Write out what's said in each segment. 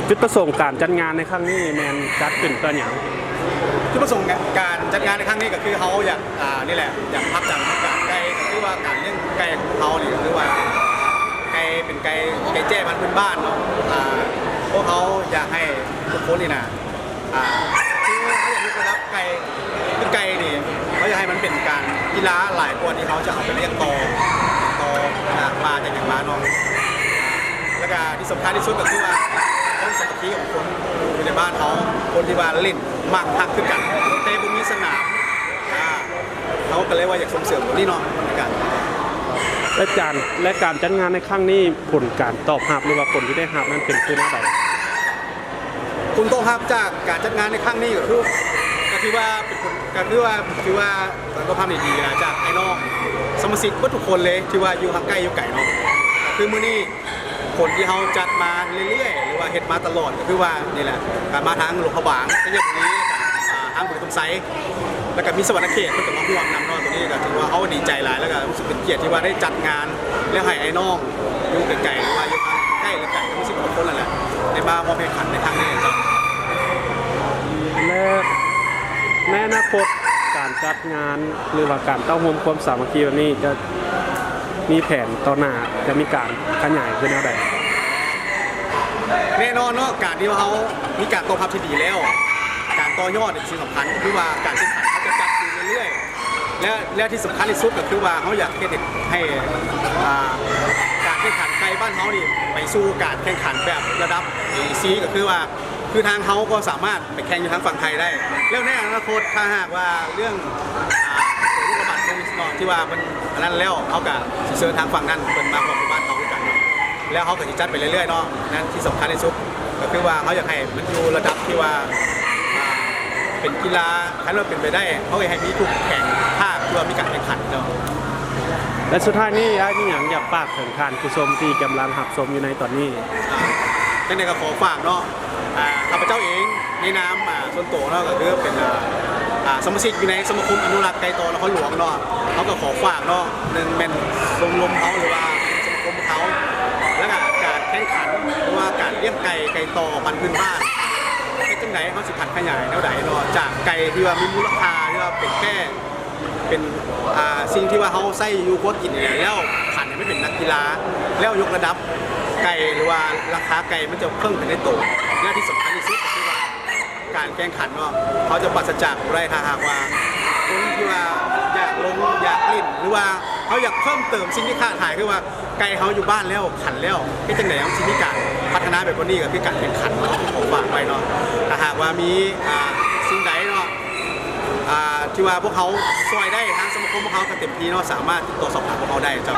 จุดประสงค์การจัดงานในครั้งนี้แมนจัดขึ้นเพื่ออย่างจุดประสงค์การจัดงานในครั้งนี้ก็คือเขาอยากนี่แหละอยากพักจากการไก่คือว่าการเลี้ยงไก่ของเขาเนี่ยคือว่าไก่เป็นไก่แจ้มันพื้นบ้านเนาะพวกเขาอยากให้ทุกคนนี่นะคือเขาอยากยกระดับไก่คือไก่นี่เขาอยากให้มันเป็นการกีฬาหลายคนที่เขาจะเอาไปเลี้ยงต่อมาจากอย่างมาเนาะแล้วก็ที่สำคัญที่สุดก็คือว่าต้องสามัคคีของคนอยู่ในบ้านเขาคนที่ว่าเล่นมากพักขึ้นกันเตะบนมีสนามเขาก็เลยว่าอยากส่งเสริมตรงนี้เนาะในการและการจัดงานในครั้งนี้ผลการตอบรับหรือว่าผลที่ได้รับนั้นเป็นคือหน้าใดคุณต้องรับจากการจัดงานในครั้งนี้ก็คือว่าเป็นคนก็คือว่าก็ภาพดีๆนะจากไอ้น้องสมาชิกทุกคนเลยที่ว่าอยู่ห่างใกล้อยู่ไกลเนาะคือมื้อนี้คนที่เขาจัดมาเรื่อยๆหรือว่าเฮ็ดมาตลอดก็คือว่านี่แหละการมาทางหลวงพระบางก็อย่างนี้ทางบุรีตรงไซแล้วก็มีสวรรค์เขตเพิ่นก็มาร่วมนำเนาะตรงนี้ก็ถือว่าเขาดีใจหลายแล้วก็รู้สึกเป็นเกียรติที่ว่าได้จัดงานแล้วให้ไอ้น้องอยู่ไกลๆหรือว่าอยู่ใกล้หรือไกลก็รู้สึกทุกคนนั่นแหละได้มาร่วมแข่งขันในครั้งนี้ครับและในอนาคตการจัดงานหรือว่าการเต้าห่มความสามัคคีแบบนี้จะมีแผนต่อหน้าจะมีการขยายขึ้นแนวใดแน่นอนเนาะการที่เขามีการตอบรับที่ดีแล้วการต่อยอดเป็นสิ่งสำคัญคือว่าการแข่งขันเขาจะจัดขึ้นเรื่อยๆและที่สำคัญที่สุดก็คือว่าเขาอยากให้การแข่งขันไก่บ้านเขานี่ไปสู่การแข่งขันแบบระดับ AEC ก็คือว่าคือทางเขาก็สามารถไปแข่งอยู่ทางฝั่งไทยได้แล้วในอนาคตถ้าหากว่าเรื่องโรคระบาดโควิด-19ที่ว่ามันนั้นแล้วเขาก็เชิญทางฝั่งนั้นเป็นมาของบ้านเขาด้วยกันแล้วเขาก็จะจัดไปเรื่อยๆเนาะนั่นที่สำคัญที่สุดก็คือว่าเขาอยากให้มันอยู่ระดับที่ว่าเป็นกีฬาถ้าเราเป็นไปได้เขาอยากให้มีทุกแข่งภาคที่ว่ามีการแข่งขันเนาะและสุดท้ายนี้มีอย่างอยากฝากถึงท่านผู้ชมที่กำลังรับชมอยู่ในตอนนี้จังใดก็ขอฝากเนาะข้าพเจ้าเองในนามส่วนตัวเนาะก็คือเป็นสมาชิกอยู่ในสมาคมอนุรักษ์ไก่ตอนครหลวงเนาะเขาก็ขอฝากเนาะหนึ่งเป็นลมเขาหรือว่าสมาคมเขาแล้วก็การแข่งขันหรือว่าการเลี้ยงไก่ต่อพันธุ์พื้นบ้านให้จังไหนเขาสิพันขยายเท่าไหร่เนาะจากไก่ที่ว่ามีมูลค่าที่ว่าเป็นแค่เป็นสิ่งที่ว่าเขาใส่อยู่ครัวกินแล้วผ่านไม่เป็นนักกีฬาแล้วยกระดับไก่หรือว่าราคาไก่มันจะเพิ่มขึ้นในตัวและที่สำคัญที่สุดก็คือว่าการแข่งขันเนาะเขาจะปราศจากไรถ้าหากว่าคนที่ว่าอยากลงอยากลิ้นหรือว่าเขาอยากเพิ่มเติมสิ่งที่ขาดหายคือว่าไก่เขาอยู่บ้านแล้วขันแล้วก็จังไหนต้องสิ่งที่การพัฒนาแบบนี้ก็คือการแข่งขันเนาะของฝากไปเนาะถ้าหากว่ามีสิ่งใดเนาะที่ว่าพวกเขาช่วยได้ทางสมาคมพวกเขาเต็มที่เนาะสามารถติดต่อสอบถามพวกเขาได้จ้ะ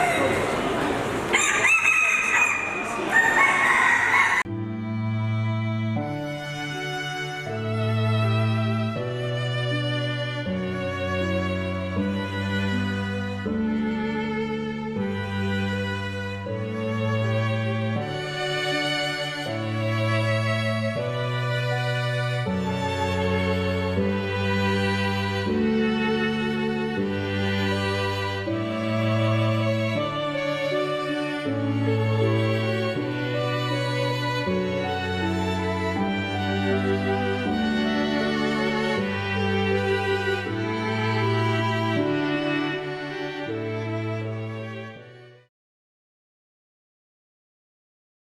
อ